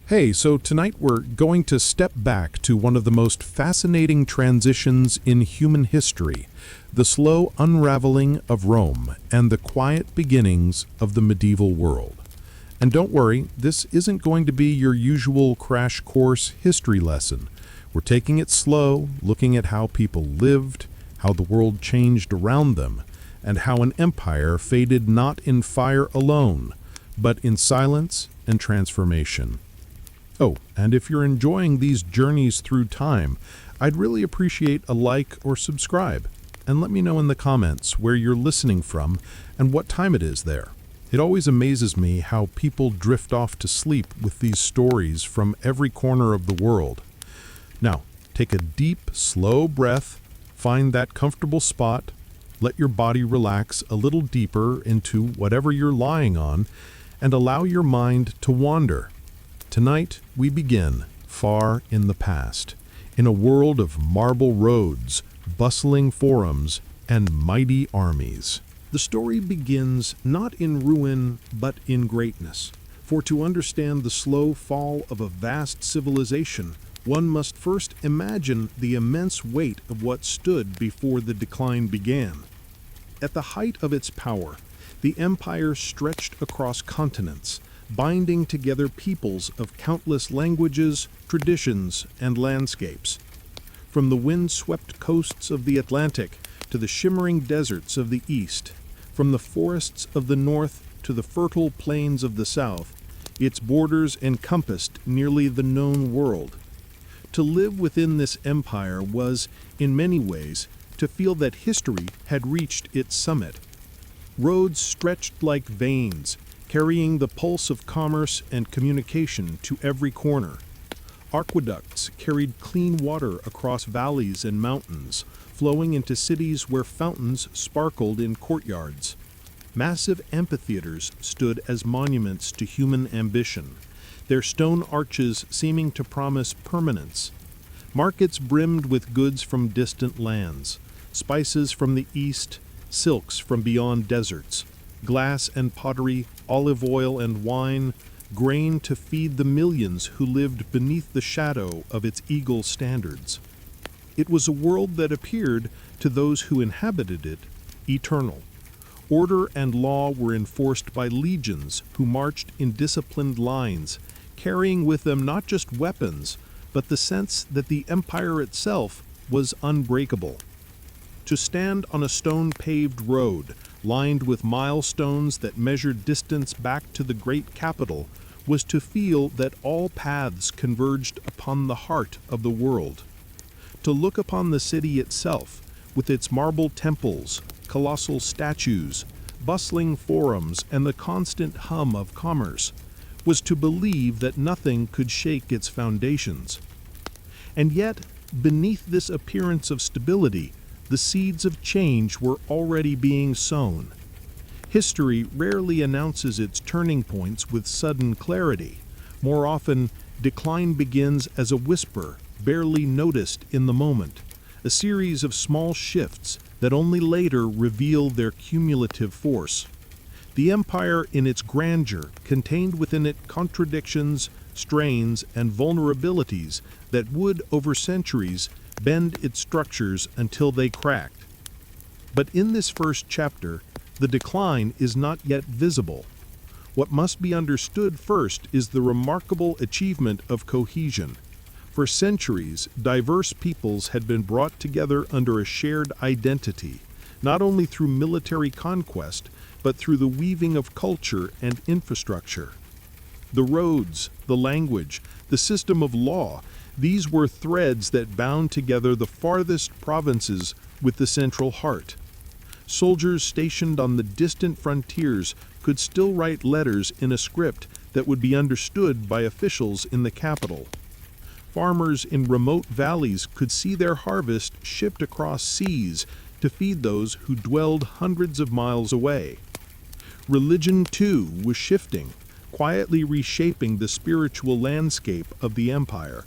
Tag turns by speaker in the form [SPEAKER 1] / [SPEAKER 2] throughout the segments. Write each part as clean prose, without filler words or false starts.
[SPEAKER 1] Hey, so tonight we're going to step back to one of the most fascinating transitions in human history, the slow unraveling of Rome and the quiet beginnings of the medieval world. And don't worry, this isn't going to be your usual crash course history lesson. We're taking it slow, looking at how people lived, how the world changed around them, and how an empire faded not in fire alone, but in silence and transformation. Oh, and if you're enjoying these journeys through time, I'd really appreciate a like or subscribe, and let me know in the comments where you're listening from and what time it is there. It always amazes me how people drift off to sleep with these stories from every corner of the world. Now, take a deep, slow breath, find that comfortable spot, let your body relax a little deeper into whatever you're lying on, and allow your mind to wander. Tonight, we begin far in the past, in a world of marble roads, bustling forums, and mighty armies. The story begins not in ruin, but in greatness. For to understand the slow fall of a vast civilization, one must first imagine the immense weight of what stood before the decline began. At the height of its power, the empire stretched across continents, binding together peoples of countless languages, traditions, and landscapes. From the wind-swept coasts of the Atlantic to the shimmering deserts of the East, from the forests of the North to the fertile plains of the South, its borders encompassed nearly the known world. To live within this empire was, in many ways, to feel that history had reached its summit. Roads stretched like veins, carrying the pulse of commerce and communication to every corner. Aqueducts carried clean water across valleys and mountains, flowing into cities where fountains sparkled in courtyards. Massive amphitheaters stood as monuments to human ambition, their stone arches seeming to promise permanence. Markets brimmed with goods from distant lands, spices from the east, silks from beyond deserts, glass and pottery, olive oil and wine, grain to feed the millions who lived beneath the shadow of its eagle standards. It was a world that appeared, to those who inhabited it, eternal. Order and law were enforced by legions who marched in disciplined lines, carrying with them not just weapons, but the sense that the empire itself was unbreakable. To stand on a stone-paved road, lined with milestones that measured distance back to the great capital, was to feel that all paths converged upon the heart of the world. To look upon the city itself, with its marble temples, colossal statues, bustling forums, and the constant hum of commerce, was to believe that nothing could shake its foundations. And yet, beneath this appearance of stability, the seeds of change were already being sown. History rarely announces its turning points with sudden clarity. More often, decline begins as a whisper, barely noticed in the moment, a series of small shifts that only later reveal their cumulative force. The empire in its grandeur contained within it contradictions, strains, and vulnerabilities that would, over centuries, bend its structures until they cracked. But in this first chapter, the decline is not yet visible. What must be understood first is the remarkable achievement of cohesion. For centuries, diverse peoples had been brought together under a shared identity, not only through military conquest, but through the weaving of culture and infrastructure. The roads, the language, the system of law, these were threads that bound together the farthest provinces with the central heart. Soldiers stationed on the distant frontiers could still write letters in a script that would be understood by officials in the capital. Farmers in remote valleys could see their harvest shipped across seas to feed those who dwelled hundreds of miles away. Religion, too, was shifting, quietly reshaping the spiritual landscape of the empire.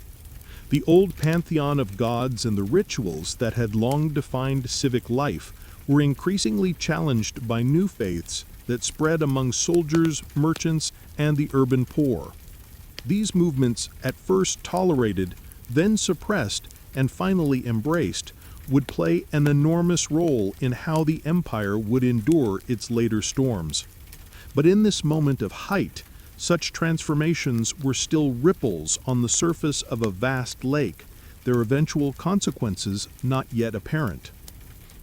[SPEAKER 1] The old pantheon of gods and the rituals that had long defined civic life were increasingly challenged by new faiths that spread among soldiers, merchants, and the urban poor. These movements, at first tolerated, then suppressed, and finally embraced, would play an enormous role in how the empire would endure its later storms. But in this moment of height, such transformations were still ripples on the surface of a vast lake, their eventual consequences not yet apparent.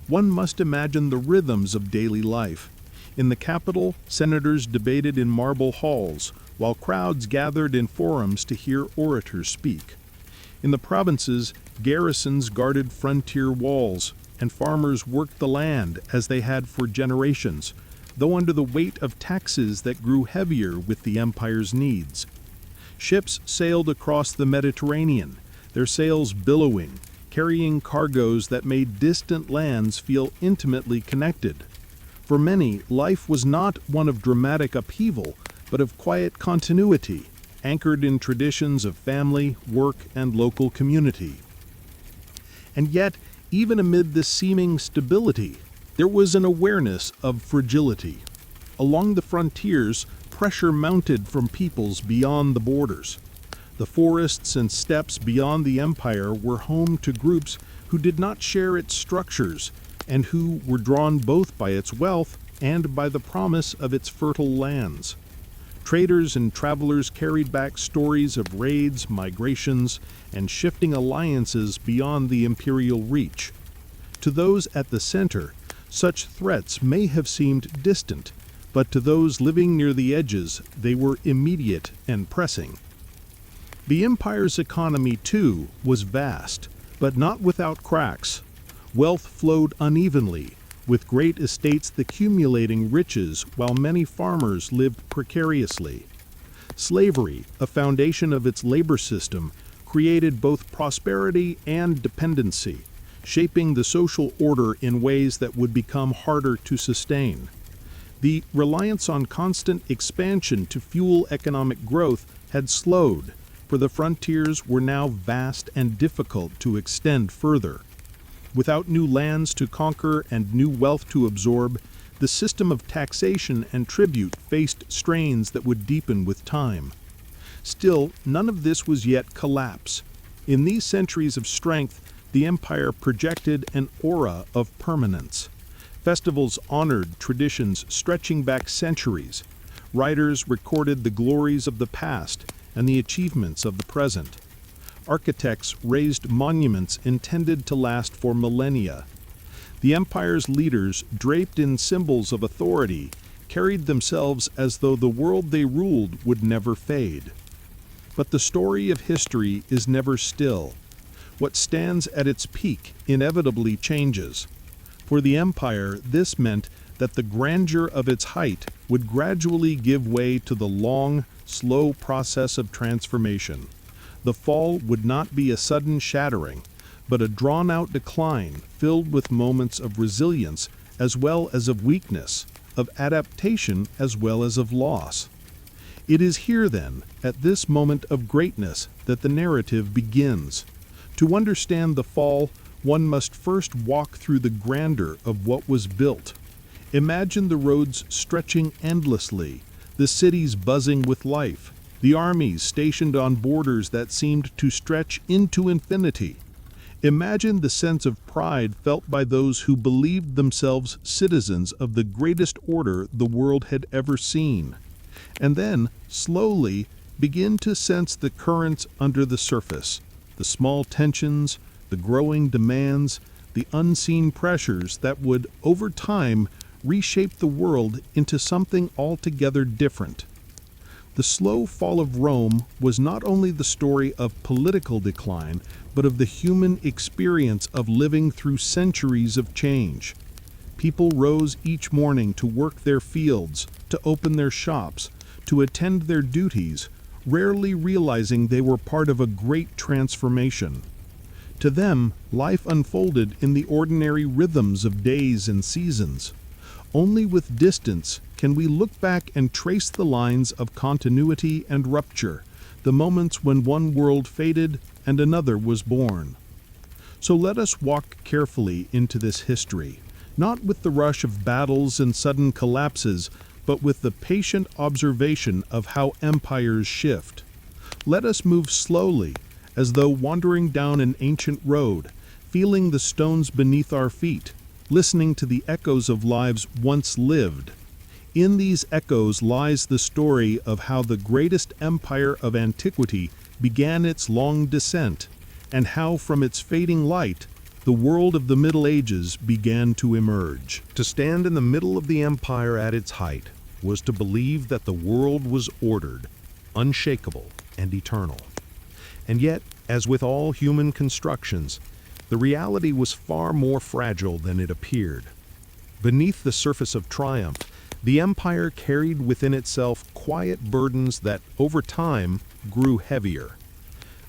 [SPEAKER 1] One must imagine the rhythms of daily life. In the capital, senators debated in marble halls, while crowds gathered in forums to hear orators speak. In the provinces, garrisons guarded frontier walls, and farmers worked the land as they had for generations, though under the weight of taxes that grew heavier with the empire's needs. Ships sailed across the Mediterranean, their sails billowing, carrying cargoes that made distant lands feel intimately connected. For many, life was not one of dramatic upheaval, but of quiet continuity, anchored in traditions of family, work, and local community. And yet, even amid this seeming stability, there was an awareness of fragility. Along the frontiers, pressure mounted from peoples beyond the borders. The forests and steppes beyond the empire were home to groups who did not share its structures and who were drawn both by its wealth and by the promise of its fertile lands. Traders and travelers carried back stories of raids, migrations, and shifting alliances beyond the imperial reach. To those at the center, such threats may have seemed distant, but to those living near the edges, they were immediate and pressing. The empire's economy, too, was vast, but not without cracks. Wealth flowed unevenly, with great estates accumulating riches while many farmers lived precariously. Slavery, a foundation of its labor system, created both prosperity and dependency, shaping the social order in ways that would become harder to sustain. The reliance on constant expansion to fuel economic growth had slowed, for the frontiers were now vast and difficult to extend further. Without new lands to conquer and new wealth to absorb, the system of taxation and tribute faced strains that would deepen with time. Still, none of this was yet collapse. In these centuries of strength, the empire projected an aura of permanence. Festivals honored traditions stretching back centuries. Writers recorded the glories of the past and the achievements of the present. Architects raised monuments intended to last for millennia. The empire's leaders, draped in symbols of authority, carried themselves as though the world they ruled would never fade. But the story of history is never still. What stands at its peak inevitably changes. For the empire, this meant that the grandeur of its height would gradually give way to the long, slow process of transformation. The fall would not be a sudden shattering, but a drawn-out decline filled with moments of resilience as well as of weakness, of adaptation as well as of loss. It is here, then, at this moment of greatness, that the narrative begins. To understand the fall, one must first walk through the grandeur of what was built. Imagine the roads stretching endlessly, the cities buzzing with life, the armies stationed on borders that seemed to stretch into infinity. Imagine the sense of pride felt by those who believed themselves citizens of the greatest order the world had ever seen. And then, slowly, begin to sense the currents under the surface, the small tensions, the growing demands, the unseen pressures that would, over time, reshape the world into something altogether different. The slow fall of Rome was not only the story of political decline, but of the human experience of living through centuries of change. People rose each morning to work their fields, to open their shops, to attend their duties, rarely realizing they were part of a great transformation. To them, life unfolded in the ordinary rhythms of days and seasons. Only with distance can we look back and trace the lines of continuity and rupture, the moments when one world faded and another was born. So let us walk carefully into this history, not with the rush of battles and sudden collapses, but with the patient observation of how empires shift. Let us move slowly, as though wandering down an ancient road, feeling the stones beneath our feet, listening to the echoes of lives once lived. In these echoes lies the story of how the greatest empire of antiquity began its long descent, and how from its fading light, the world of the Middle Ages began to emerge. To stand in the middle of the empire at its height was to believe that the world was ordered, unshakable, and eternal. And yet, as with all human constructions, the reality was far more fragile than it appeared. Beneath the surface of triumph, the empire carried within itself quiet burdens that, over time, grew heavier.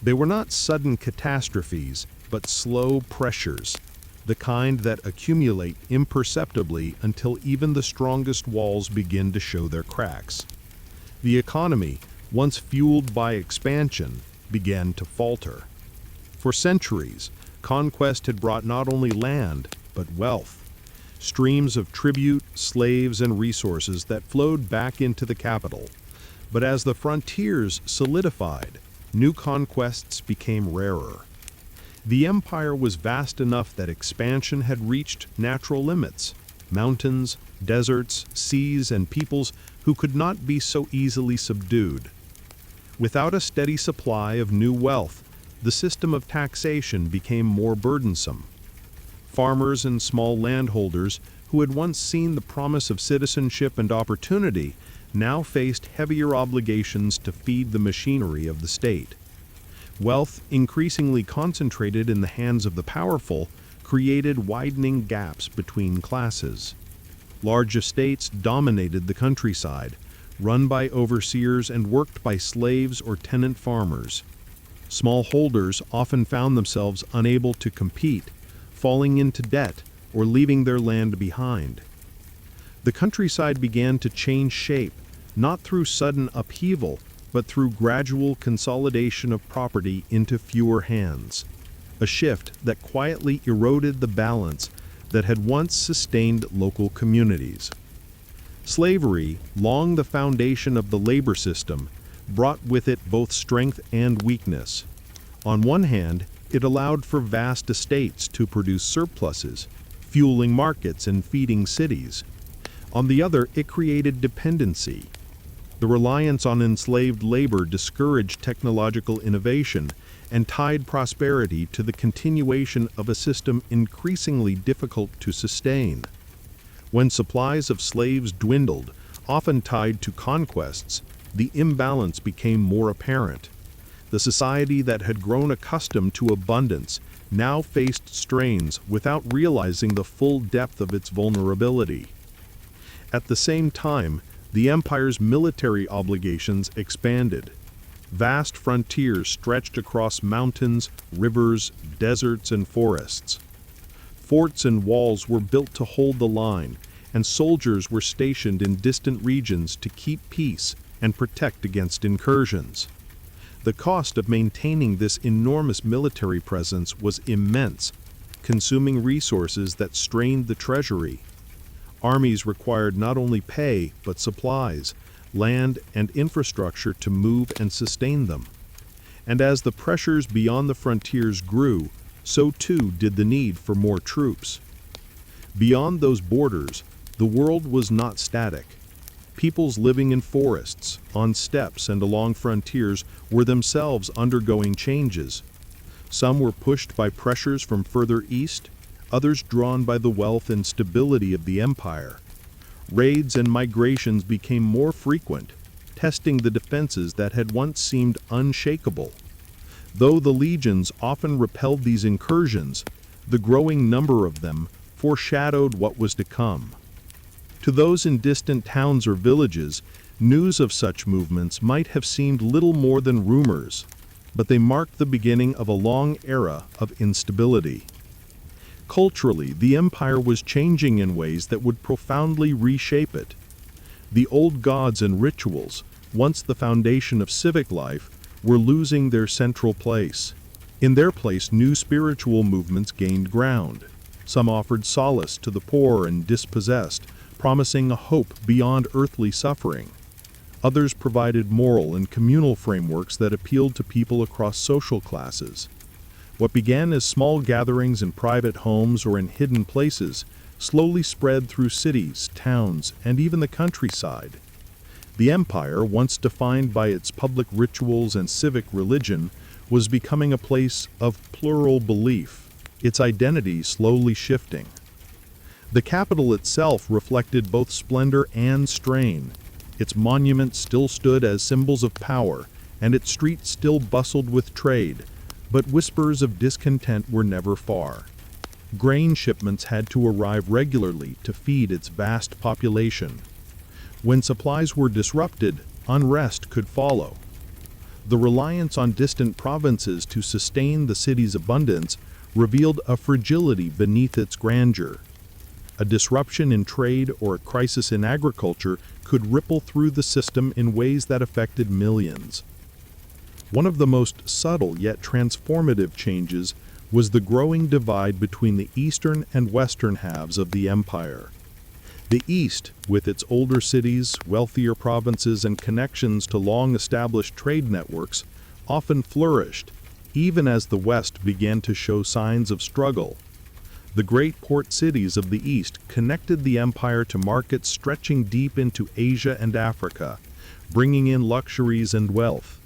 [SPEAKER 1] They were not sudden catastrophes, but slow pressures, the kind that accumulate imperceptibly until even the strongest walls begin to show their cracks. The economy, once fueled by expansion, began to falter. For centuries, conquest had brought not only land, but wealth, streams of tribute, slaves, and resources that flowed back into the capital. But as the frontiers solidified, new conquests became rarer. The empire was vast enough that expansion had reached natural limits: mountains, deserts, seas, and peoples who could not be so easily subdued. Without a steady supply of new wealth, the system of taxation became more burdensome. Farmers and small landholders, who had once seen the promise of citizenship and opportunity, now faced heavier obligations to feed the machinery of the state. Wealth, increasingly concentrated in the hands of the powerful, created widening gaps between classes. Large estates dominated the countryside, run by overseers and worked by slaves or tenant farmers. Small holders often found themselves unable to compete, falling into debt or leaving their land behind. The countryside began to change shape, not through sudden upheaval, but through gradual consolidation of property into fewer hands, a shift that quietly eroded the balance that had once sustained local communities. Slavery, long the foundation of the labor system, brought with it both strength and weakness. On one hand, it allowed for vast estates to produce surpluses, fueling markets and feeding cities. On the other, it created dependency. The reliance on enslaved labor discouraged technological innovation and tied prosperity to the continuation of a system increasingly difficult to sustain. When supplies of slaves dwindled, often tied to conquests, the imbalance became more apparent. The society that had grown accustomed to abundance now faced strains without realizing the full depth of its vulnerability. At the same time, the empire's military obligations expanded. Vast frontiers stretched across mountains, rivers, deserts, and forests. Forts and walls were built to hold the line, and soldiers were stationed in distant regions to keep peace and protect against incursions. The cost of maintaining this enormous military presence was immense, consuming resources that strained the treasury. Armies required not only pay, but supplies, land, and infrastructure to move and sustain them. And as the pressures beyond the frontiers grew, so too did the need for more troops. Beyond those borders, the world was not static. Peoples living in forests, on steppes, and along frontiers were themselves undergoing changes. Some were pushed by pressures from further east, others drawn by the wealth and stability of the empire. Raids and migrations became more frequent, testing the defenses that had once seemed unshakable. Though the legions often repelled these incursions, the growing number of them foreshadowed what was to come. To those in distant towns or villages, news of such movements might have seemed little more than rumors, but they marked the beginning of a long era of instability. Culturally, the empire was changing in ways that would profoundly reshape it. The old gods and rituals, once the foundation of civic life, were losing their central place. In their place, new spiritual movements gained ground. Some offered solace to the poor and dispossessed, promising a hope beyond earthly suffering. Others provided moral and communal frameworks that appealed to people across social classes. What began as small gatherings in private homes or in hidden places slowly spread through cities, towns, and even the countryside. The empire, once defined by its public rituals and civic religion, was becoming a place of plural belief, its identity slowly shifting. The capital itself reflected both splendor and strain. Its monuments still stood as symbols of power, and its streets still bustled with trade, but whispers of discontent were never far. Grain shipments had to arrive regularly to feed its vast population. When supplies were disrupted, unrest could follow. The reliance on distant provinces to sustain the city's abundance revealed a fragility beneath its grandeur. A disruption in trade or a crisis in agriculture could ripple through the system in ways that affected millions. One of the most subtle yet transformative changes was the growing divide between the eastern and western halves of the empire. The East, with its older cities, wealthier provinces, and connections to long-established trade networks, often flourished, even as the West began to show signs of struggle. The great port cities of the East connected the empire to markets stretching deep into Asia and Africa, bringing in luxuries and wealth.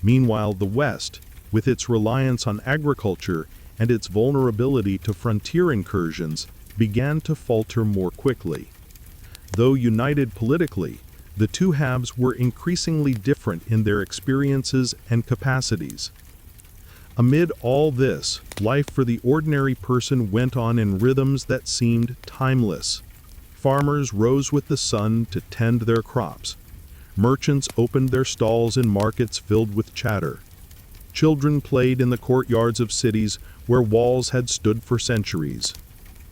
[SPEAKER 1] Meanwhile, the West, with its reliance on agriculture and its vulnerability to frontier incursions, began to falter more quickly. Though united politically, the two halves were increasingly different in their experiences and capacities. Amid all this, life for the ordinary person went on in rhythms that seemed timeless. Farmers rose with the sun to tend their crops. Merchants opened their stalls in markets filled with chatter. Children played in the courtyards of cities where walls had stood for centuries.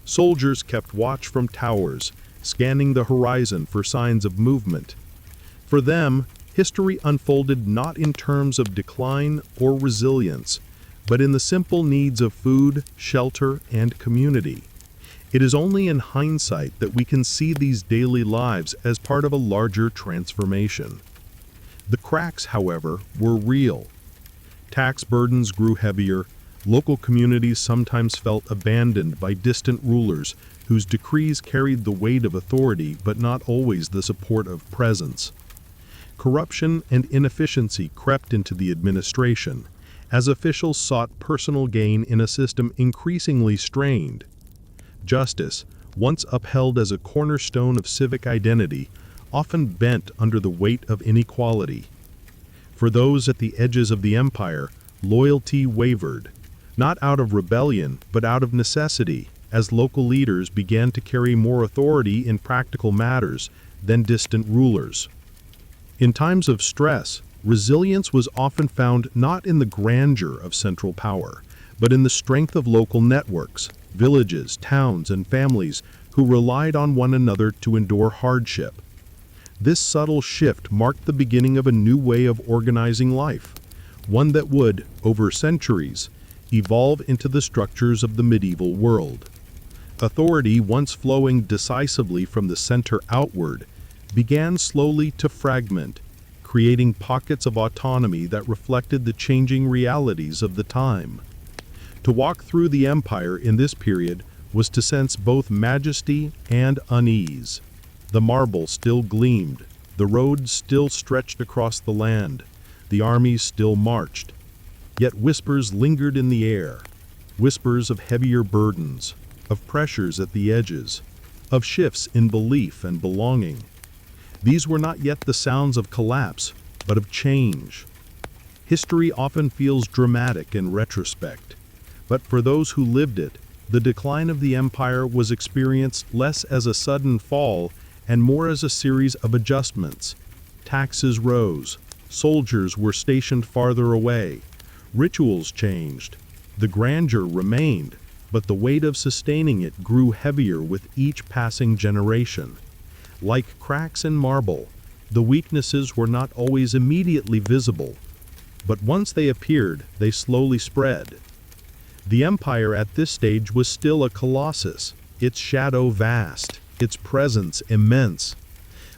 [SPEAKER 1] Soldiers kept watch from towers, scanning the horizon for signs of movement. For them, history unfolded not in terms of decline or resilience, but in the simple needs of food, shelter, and community. It is only in hindsight that we can see these daily lives as part of a larger transformation. The cracks, however, were real. Tax burdens grew heavier. Local communities sometimes felt abandoned by distant rulers whose decrees carried the weight of authority but not always the support of presence. Corruption and inefficiency crept into the administration, as officials sought personal gain in a system increasingly strained. Justice, once upheld as a cornerstone of civic identity, often bent under the weight of inequality. For those at the edges of the empire, loyalty wavered, not out of rebellion, but out of necessity, as local leaders began to carry more authority in practical matters than distant rulers. In times of stress, resilience was often found not in the grandeur of central power, but in the strength of local networks, villages, towns, and families who relied on one another to endure hardship. This subtle shift marked the beginning of a new way of organizing life, one that would, over centuries, evolve into the structures of the medieval world. Authority, once flowing decisively from the center outward, began slowly to fragment, creating pockets of autonomy that reflected the changing realities of the time. To walk through the empire in this period was to sense both majesty and unease. The marble still gleamed, the roads still stretched across the land, the armies still marched. Yet whispers lingered in the air, whispers of heavier burdens, of pressures at the edges, of shifts in belief and belonging. These were not yet the sounds of collapse, but of change. History often feels dramatic in retrospect, but for those who lived it, the decline of the empire was experienced less as a sudden fall and more as a series of adjustments. Taxes rose, soldiers were stationed farther away, rituals changed, the grandeur remained, but the weight of sustaining it grew heavier with each passing generation. Like cracks in marble, the weaknesses were not always immediately visible, but once they appeared, they slowly spread. The empire at this stage was still a colossus, its shadow vast, its presence immense.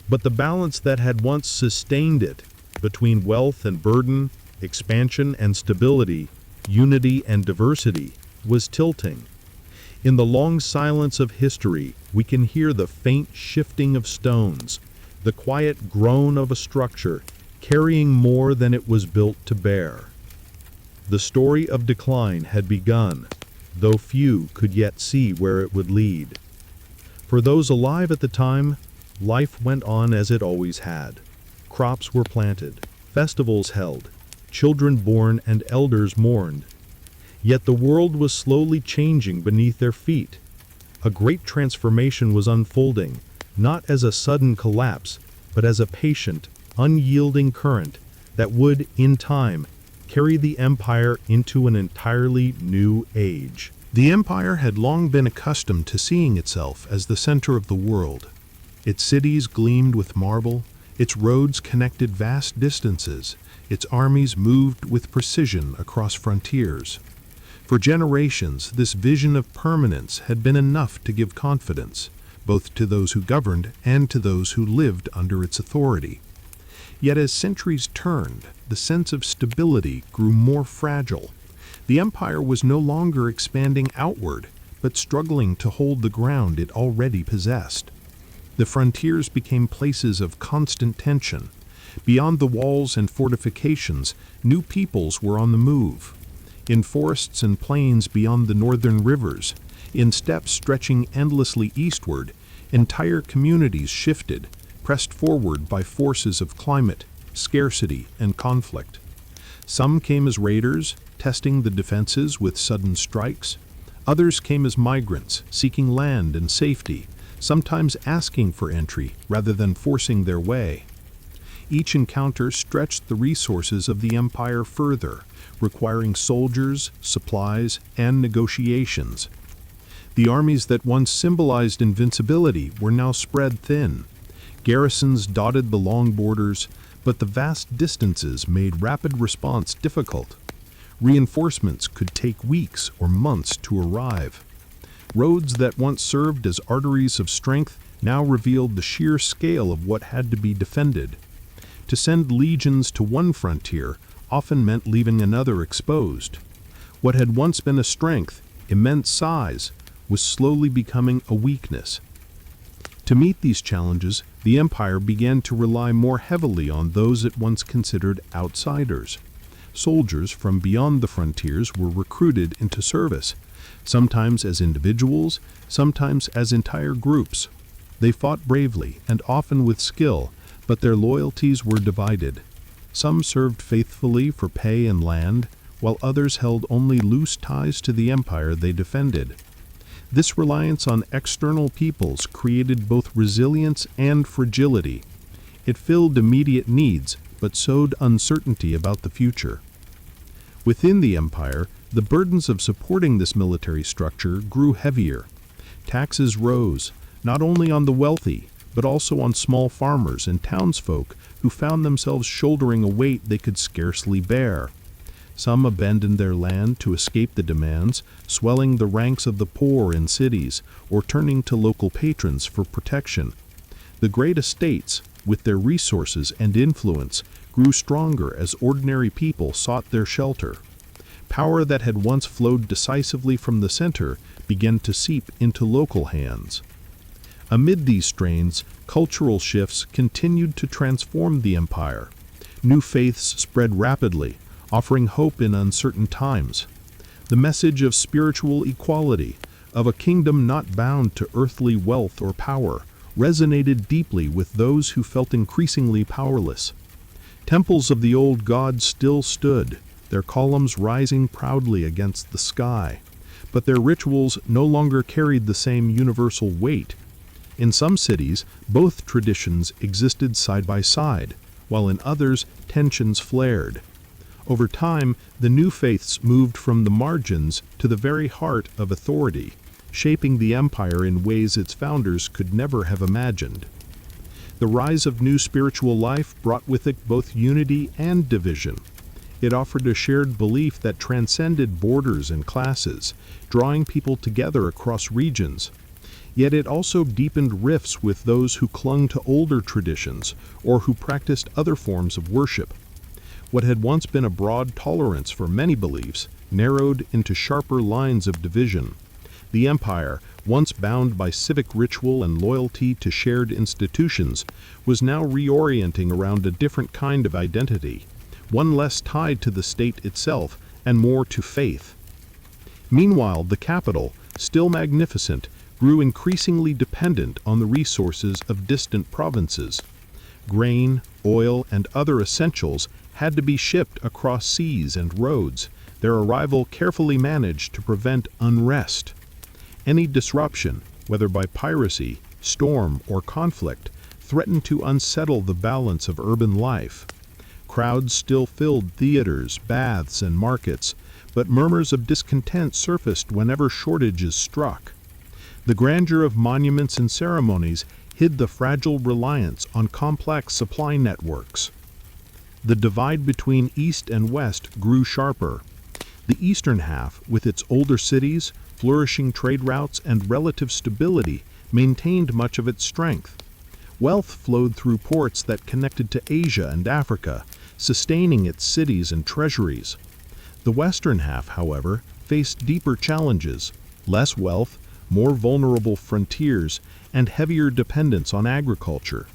[SPEAKER 1] But the balance that had once sustained it, between wealth and burden, expansion and stability, unity and diversity, was tilting. In the long silence of history, we can hear the faint shifting of stones, the quiet groan of a structure carrying more than it was built to bear. The story of decline had begun, though few could yet see where it would lead. For those alive at the time, life went on as it always had. Crops were planted, festivals held, children born and elders mourned. Yet the world was slowly changing beneath their feet. A great transformation was unfolding, not as a sudden collapse, but as a patient, unyielding current that would, in time, carry the empire into an entirely new age. The empire had long been accustomed to seeing itself as the center of the world. Its cities gleamed with marble, its roads connected vast distances, its armies moved with precision across frontiers. For generations, this vision of permanence had been enough to give confidence, both to those who governed and to those who lived under its authority. Yet as centuries turned, the sense of stability grew more fragile. The empire was no longer expanding outward, but struggling to hold the ground it already possessed. The frontiers became places of constant tension. Beyond the walls and fortifications, new peoples were on the move. In forests and plains beyond the northern rivers, in steppes stretching endlessly eastward, entire communities shifted, pressed forward by forces of climate, scarcity, and conflict. Some came as raiders, testing the defenses with sudden strikes. Others came as migrants, seeking land and safety, sometimes asking for entry rather than forcing their way. Each encounter stretched the resources of the empire further, requiring soldiers, supplies, and negotiations. The armies that once symbolized invincibility were now spread thin. Garrisons dotted the long borders, but the vast distances made rapid response difficult. Reinforcements could take weeks or months to arrive. Roads that once served as arteries of strength now revealed the sheer scale of what had to be defended. To send legions to one frontier often meant leaving another exposed. What had once been a strength, immense size, was slowly becoming a weakness. To meet these challenges, the empire began to rely more heavily on those it once considered outsiders. Soldiers from beyond the frontiers were recruited into service, sometimes as individuals, sometimes as entire groups. They fought bravely and often with skill, but their loyalties were divided. Some served faithfully for pay and land, while others held only loose ties to the empire they defended. This reliance on external peoples created both resilience and fragility. It filled immediate needs, but sowed uncertainty about the future. Within the empire, the burdens of supporting this military structure grew heavier. Taxes rose, not only on the wealthy, but also on small farmers and townsfolk who found themselves shouldering a weight they could scarcely bear. Some abandoned their land to escape the demands, swelling the ranks of the poor in cities, or turning to local patrons for protection. The great estates, with their resources and influence, grew stronger as ordinary people sought their shelter. Power that had once flowed decisively from the center began to seep into local hands. Amid these strains, cultural shifts continued to transform the empire. New faiths spread rapidly, offering hope in uncertain times. The message of spiritual equality, of a kingdom not bound to earthly wealth or power, resonated deeply with those who felt increasingly powerless. Temples of the old gods still stood, their columns rising proudly against the sky, but their rituals no longer carried the same universal weight. In some cities, both traditions existed side by side, while in others, tensions flared. Over time, the new faiths moved from the margins to the very heart of authority, shaping the empire in ways its founders could never have imagined. The rise of new spiritual life brought with it both unity and division. It offered a shared belief that transcended borders and classes, drawing people together across regions. Yet it also deepened rifts with those who clung to older traditions or who practiced other forms of worship. What had once been a broad tolerance for many beliefs narrowed into sharper lines of division. The empire, once bound by civic ritual and loyalty to shared institutions, was now reorienting around a different kind of identity, one less tied to the state itself and more to faith. Meanwhile, the capital, still magnificent, grew increasingly dependent on the resources of distant provinces. Grain, oil, and other essentials had to be shipped across seas and roads, their arrival carefully managed to prevent unrest. Any disruption, whether by piracy, storm, or conflict, threatened to unsettle the balance of urban life. Crowds still filled theaters, baths, and markets, but murmurs of discontent surfaced whenever shortages struck. The grandeur of monuments and ceremonies hid the fragile reliance on complex supply networks. The divide between East and West grew sharper. The eastern half, with its older cities, flourishing trade routes, and relative stability, maintained much of its strength. Wealth flowed through ports that connected to Asia and Africa, sustaining its cities and treasuries. The western half, however, faced deeper challenges: less wealth, more vulnerable frontiers, and heavier dependence on agriculture.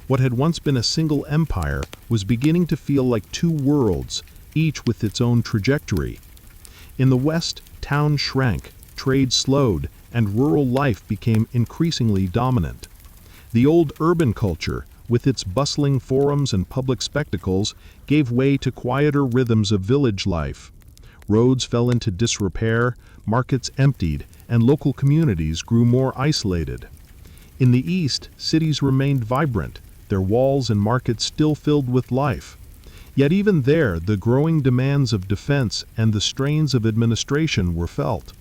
[SPEAKER 1] What had once been a single empire was beginning to feel like two worlds, each with its own trajectory. In the west, towns shrank, trade slowed, and rural life became increasingly dominant. The old urban culture, with its bustling forums and public spectacles, gave way to quieter rhythms of village life. Roads fell into disrepair, markets emptied, and local communities grew more isolated. In the east, cities remained vibrant, their walls and markets still filled with life. Yet even there, the growing demands of defense and the strains of administration were felt.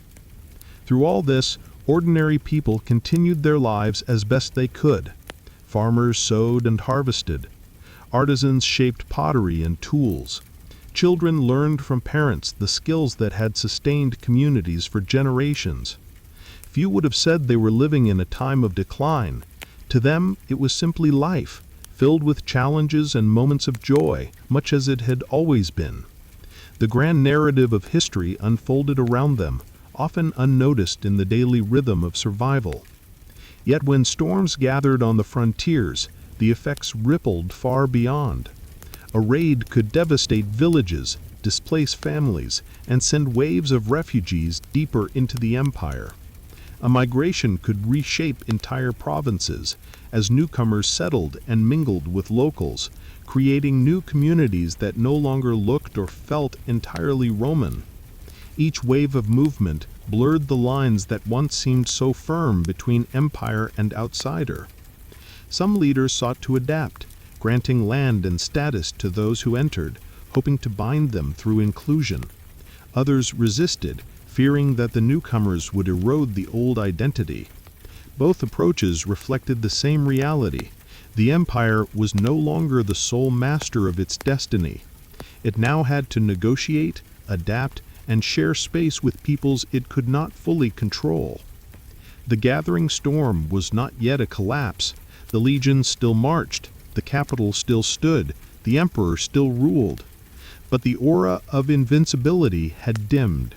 [SPEAKER 1] Through all this, ordinary people continued their lives as best they could. Farmers sowed and harvested. Artisans shaped pottery and tools. Children learned from parents the skills that had sustained communities for generations. Few would have said they were living in a time of decline. To them, it was simply life, filled with challenges and moments of joy, much as it had always been. The grand narrative of history unfolded around them, often unnoticed in the daily rhythm of survival. Yet when storms gathered on the frontiers, the effects rippled far beyond. A raid could devastate villages, displace families, and send waves of refugees deeper into the empire. A migration could reshape entire provinces as newcomers settled and mingled with locals, creating new communities that no longer looked or felt entirely Roman. Each wave of movement blurred the lines that once seemed so firm between empire and outsider. Some leaders sought to adapt, granting land and status to those who entered, hoping to bind them through inclusion. Others resisted, fearing that the newcomers would erode the old identity. Both approaches reflected the same reality. The empire was no longer the sole master of its destiny. It now had to negotiate, adapt, and share space with peoples it could not fully control. The gathering storm was not yet a collapse. The legions still marched, the capital still stood, the emperor still ruled. But the aura of invincibility had dimmed.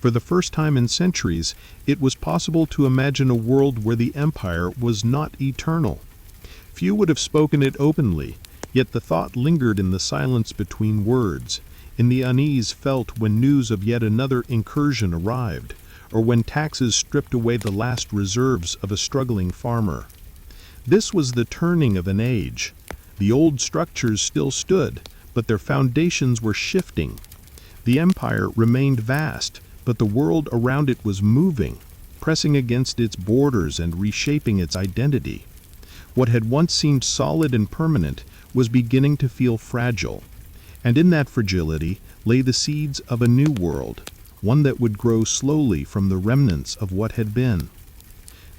[SPEAKER 1] For the first time in centuries, it was possible to imagine a world where the empire was not eternal. Few would have spoken it openly, yet the thought lingered in the silence between words, in the unease felt when news of yet another incursion arrived, or when taxes stripped away the last reserves of a struggling farmer. This was the turning of an age. The old structures still stood, but their foundations were shifting. The empire remained vast, but the world around it was moving, pressing against its borders and reshaping its identity. What had once seemed solid and permanent was beginning to feel fragile. And in that fragility lay the seeds of a new world, one that would grow slowly from the remnants of what had been.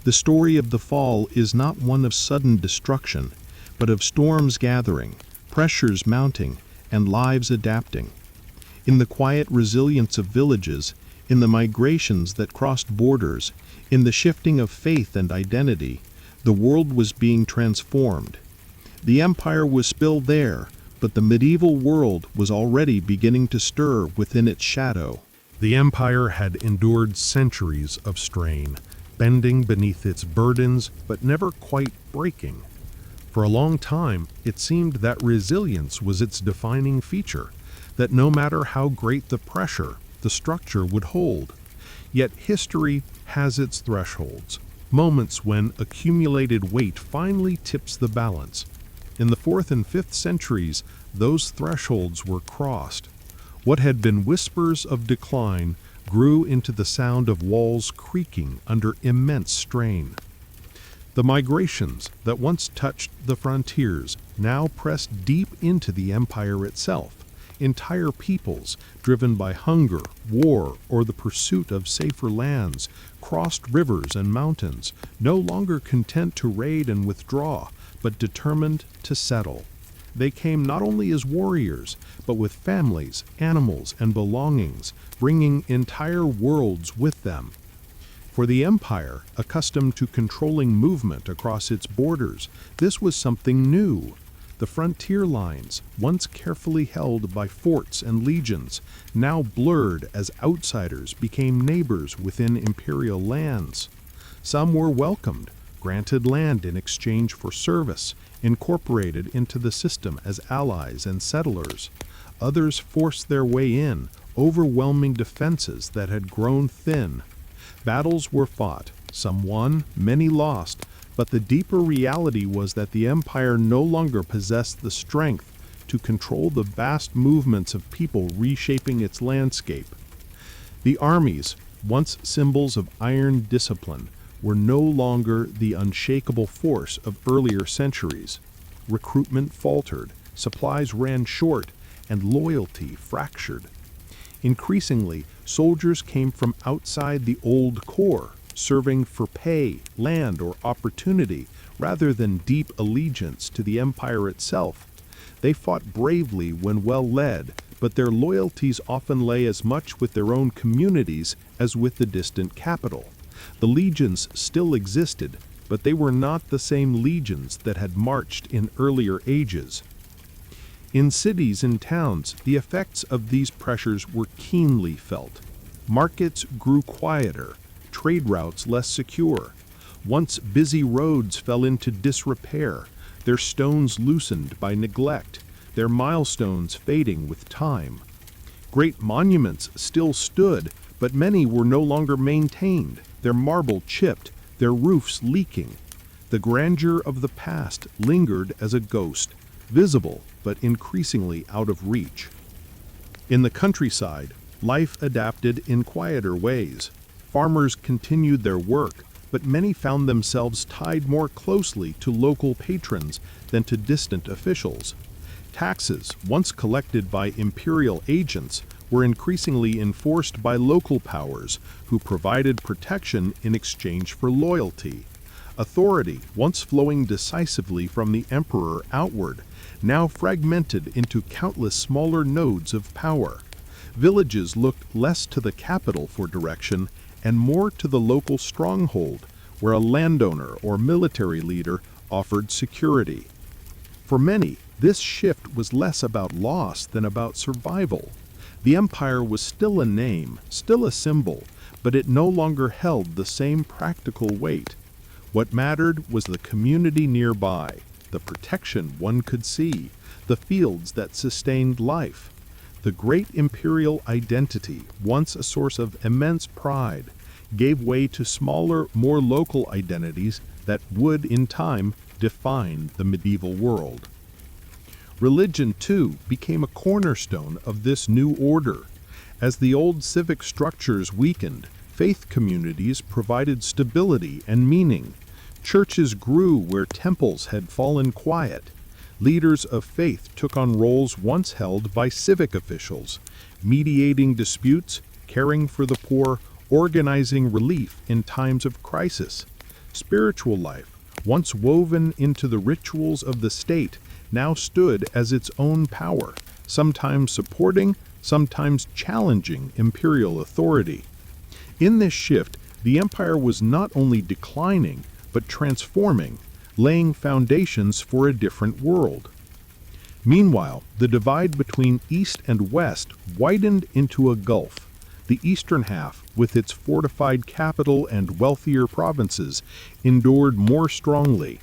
[SPEAKER 1] The story of the fall is not one of sudden destruction, but of storms gathering, pressures mounting, and lives adapting. In the quiet resilience of villages, in the migrations that crossed borders, in the shifting of faith and identity, the world was being transformed. The empire was still there, but the medieval world was already beginning to stir within its shadow. The empire had endured centuries of strain, bending beneath its burdens but never quite breaking. For a long time, it seemed that resilience was its defining feature, that no matter how great the pressure, the structure would hold. Yet history has its thresholds, moments when accumulated weight finally tips the balance. In the 4th and 5th centuries, those thresholds were crossed. What had been whispers of decline grew into the sound of walls creaking under immense strain. The migrations that once touched the frontiers now pressed deep into the empire itself. Entire peoples, driven by hunger, war, or the pursuit of safer lands, crossed rivers and mountains, no longer content to raid and withdraw, but determined to settle. They came not only as warriors, but with families, animals, and belongings, bringing entire worlds with them. For the empire, accustomed to controlling movement across its borders, this was something new. The frontier lines, once carefully held by forts and legions, now blurred as outsiders became neighbors within imperial lands. Some were welcomed, granted land in exchange for service, incorporated into the system as allies and settlers. Others forced their way in, overwhelming defenses that had grown thin. Battles were fought, some won, many lost, but the deeper reality was that the empire no longer possessed the strength to control the vast movements of people reshaping its landscape. The armies, once symbols of iron discipline, were no longer the unshakable force of earlier centuries. Recruitment faltered, supplies ran short, and loyalty fractured. Increasingly, soldiers came from outside the old core, serving for pay, land, or opportunity, rather than deep allegiance to the empire itself. They fought bravely when well led, but their loyalties often lay as much with their own communities as with the distant capital. The legions still existed, but they were not the same legions that had marched in earlier ages. In cities and towns, the effects of these pressures were keenly felt. Markets grew quieter, trade routes less secure. Once busy roads fell into disrepair, their stones loosened by neglect, their milestones fading with time. Great monuments still stood, but many were no longer maintained, their marble chipped, their roofs leaking. The grandeur of the past lingered as a ghost, visible but increasingly out of reach. In the countryside, life adapted in quieter ways. Farmers continued their work, but many found themselves tied more closely to local patrons than to distant officials. Taxes, once collected by imperial agents, were increasingly enforced by local powers who provided protection in exchange for loyalty. Authority, once flowing decisively from the emperor outward, now fragmented into countless smaller nodes of power. Villages looked less to the capital for direction and more to the local stronghold, where a landowner or military leader offered security. For many, this shift was less about loss than about survival. The empire was still a name, still a symbol, but it no longer held the same practical weight. What mattered was the community nearby, the protection one could see, the fields that sustained life. The great imperial identity, once a source of immense pride, gave way to smaller, more local identities that would, in time, define the medieval world. Religion, too, became a cornerstone of this new order. As the old civic structures weakened, faith communities provided stability and meaning. Churches grew where temples had fallen quiet. Leaders of faith took on roles once held by civic officials, mediating disputes, caring for the poor, organizing relief in times of crisis. Spiritual life, once woven into the rituals of the state, now stood as its own power, sometimes supporting, sometimes challenging imperial authority. In this shift, the empire was not only declining, but transforming, laying foundations for a different world. Meanwhile, the divide between East and West widened into a gulf. The eastern half, with its fortified capital and wealthier provinces, endured more strongly.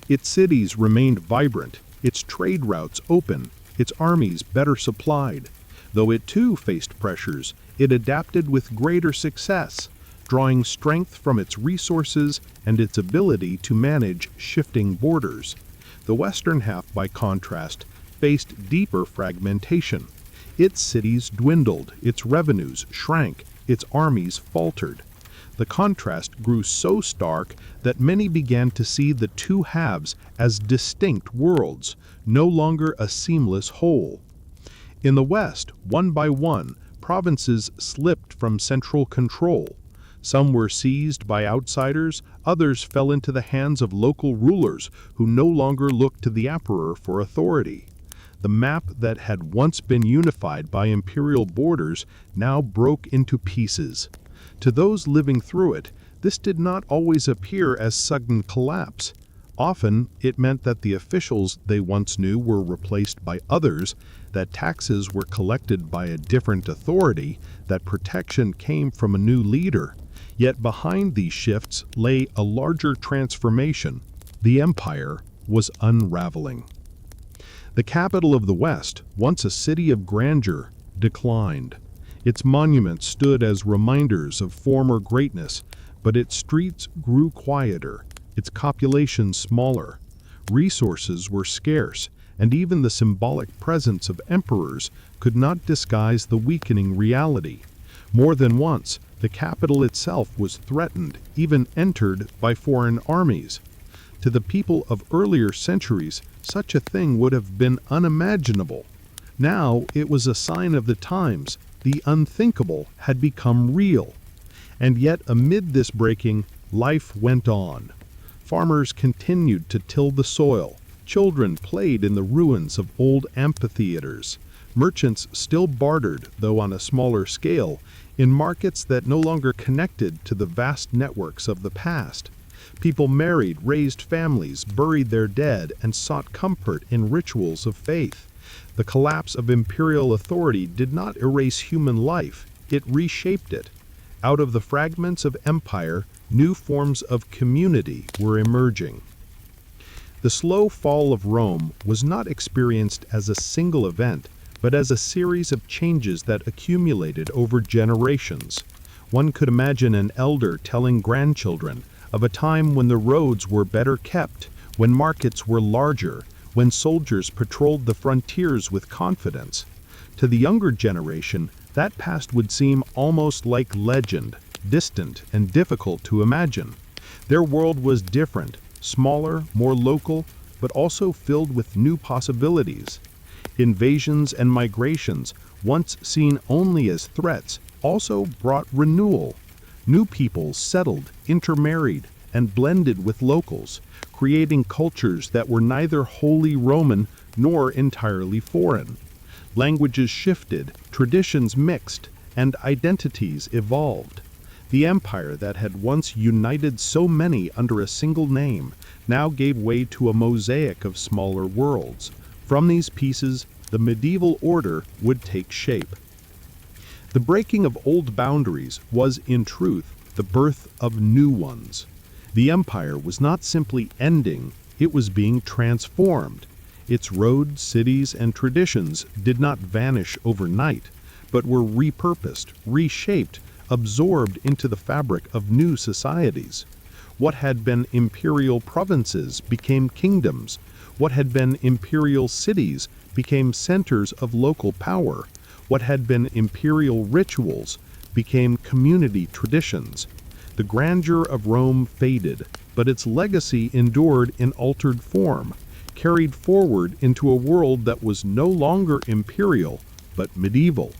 [SPEAKER 1] Its cities remained vibrant, its trade routes open, its armies better supplied. Though it too faced pressures, it adapted with greater success, drawing strength from its resources and its ability to manage shifting borders. The western half, by contrast, faced deeper fragmentation. Its cities dwindled, its revenues shrank, its armies faltered. The contrast grew so stark that many began to see the two halves as distinct worlds, no longer a seamless whole. In the West, one by one, provinces slipped from central control. Some were seized by outsiders, others fell into the hands of local rulers who no longer looked to the emperor for authority. The map that had once been unified by imperial borders now broke into pieces. To those living through it, this did not always appear as sudden collapse. Often, it meant that the officials they once knew were replaced by others, that taxes were collected by a different authority, that protection came from a new leader. Yet behind these shifts lay a larger transformation. The empire was unraveling. The capital of the West, once a city of grandeur, declined. Its monuments stood as reminders of former greatness, but its streets grew quieter, its population smaller. Resources were scarce, and even the symbolic presence of emperors could not disguise the weakening reality. More than once, the capital itself was threatened, even entered by foreign armies. To the people of earlier centuries, such a thing would have been unimaginable. Now it was a sign of the times. The unthinkable had become real. And yet, amid this breaking, life went on. Farmers continued to till the soil. Children played in the ruins of old amphitheaters. Merchants still bartered, though on a smaller scale, in markets that no longer connected to the vast networks of the past. People married, raised families, buried their dead, and sought comfort in rituals of faith. The collapse of imperial authority did not erase human life, it reshaped it. Out of the fragments of empire, new forms of community were emerging. The slow fall of Rome was not experienced as a single event, but as a series of changes that accumulated over generations. One could imagine an elder telling grandchildren of a time when the roads were better kept, when markets were larger, when soldiers patrolled the frontiers with confidence. To the younger generation, that past would seem almost like legend, distant and difficult to imagine. Their world was different, smaller, more local, but also filled with new possibilities. Invasions and migrations, once seen only as threats, also brought renewal. New peoples settled, intermarried, and blended with locals, creating cultures that were neither wholly Roman nor entirely foreign. Languages shifted, traditions mixed, and identities evolved. The empire that had once united so many under a single name now gave way to a mosaic of smaller worlds. From these pieces, the medieval order would take shape. The breaking of old boundaries was, in truth, the birth of new ones. The empire was not simply ending, it was being transformed. Its roads, cities, and traditions did not vanish overnight, but were repurposed, reshaped, absorbed into the fabric of new societies. What had been imperial provinces became kingdoms. What had been imperial cities became centers of local power. What had been imperial rituals became community traditions. The grandeur of Rome faded, but its legacy endured in altered form, carried forward into a world that was no longer imperial, but medieval.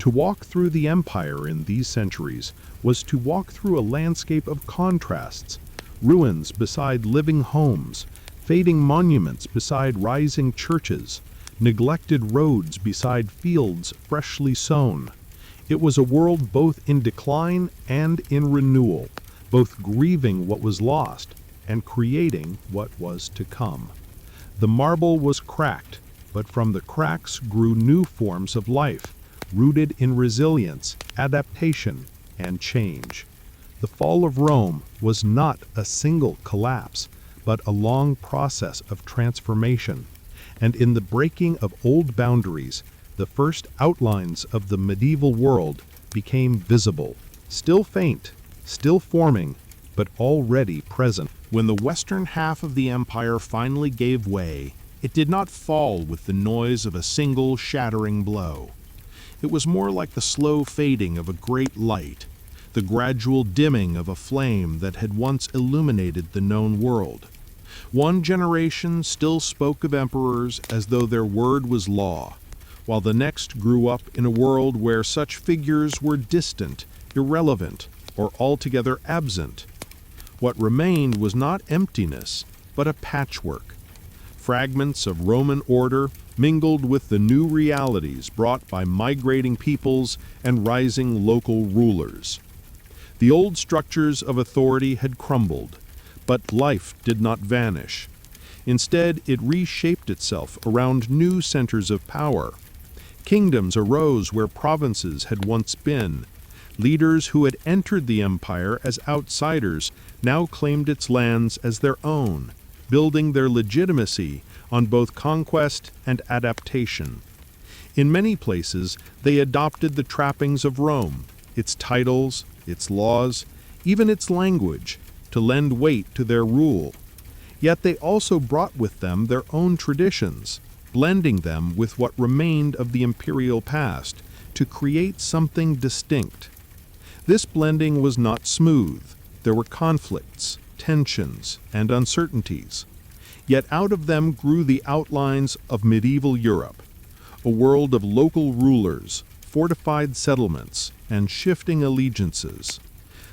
[SPEAKER 1] To walk through the empire in these centuries was to walk through a landscape of contrasts, ruins beside living homes, fading monuments beside rising churches, neglected roads beside fields freshly sown. It was a world both in decline and in renewal, both grieving what was lost and creating what was to come. The marble was cracked, but from the cracks grew new forms of life, rooted in resilience, adaptation, and change. The fall of Rome was not a single collapse, but a long process of transformation. And in the breaking of old boundaries, the first outlines of the medieval world became visible, still faint, still forming, but already present. When the western half of the empire finally gave way, it did not fall with the noise of a single shattering blow. It was more like the slow fading of a great light, the gradual dimming of a flame that had once illuminated the known world. One generation still spoke of emperors as though their word was law, while the next grew up in a world where such figures were distant, irrelevant, or altogether absent. What remained was not emptiness, but a patchwork. Fragments of Roman order mingled with the new realities brought by migrating peoples and rising local rulers. The old structures of authority had crumbled, but life did not vanish. Instead, it reshaped itself around new centers of power. Kingdoms arose where provinces had once been. Leaders who had entered the empire as outsiders now claimed its lands as their own, building their legitimacy on both conquest and adaptation. In many places, they adopted the trappings of Rome, its titles, its laws, even its language, to lend weight to their rule. Yet they also brought with them their own traditions, blending them with what remained of the imperial past to create something distinct. This blending was not smooth. There were conflicts, tensions, and uncertainties. Yet out of them grew the outlines of medieval Europe, a world of local rulers, fortified settlements, and shifting allegiances.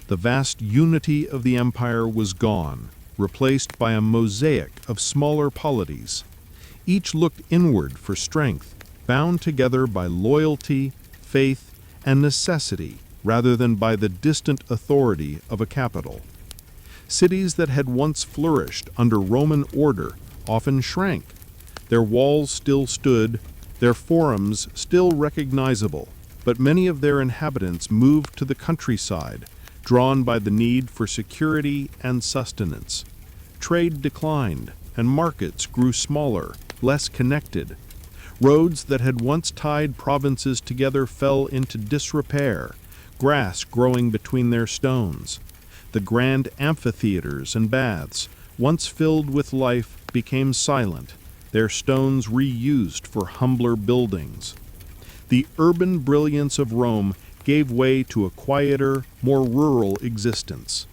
[SPEAKER 1] The vast unity of the empire was gone, replaced by a mosaic of smaller polities. Each looked inward for strength, bound together by loyalty, faith, and necessity, rather than by the distant authority of a capital. Cities that had once flourished under Roman order often shrank. Their walls still stood, their forums still recognizable, but many of their inhabitants moved to the countryside, drawn by the need for security and sustenance. Trade declined, and markets grew smaller, less connected. Roads that had once tied provinces together fell into disrepair, grass growing between their stones. The grand amphitheaters and baths, once filled with life, became silent, their stones reused for humbler buildings. The urban brilliance of Rome gave way to a quieter, more rural existence.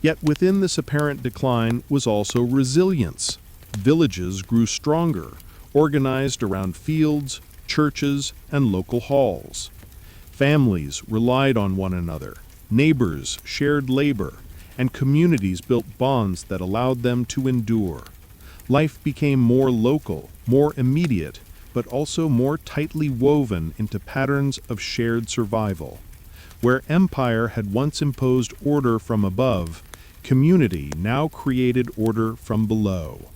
[SPEAKER 1] Yet within this apparent decline was also resilience. Villages grew stronger, organized around fields, churches, and local halls. Families relied on one another, neighbors shared labor, and communities built bonds that allowed them to endure. Life became more local, more immediate, but also more tightly woven into patterns of shared survival. Where empire had once imposed order from above, community now created order from below.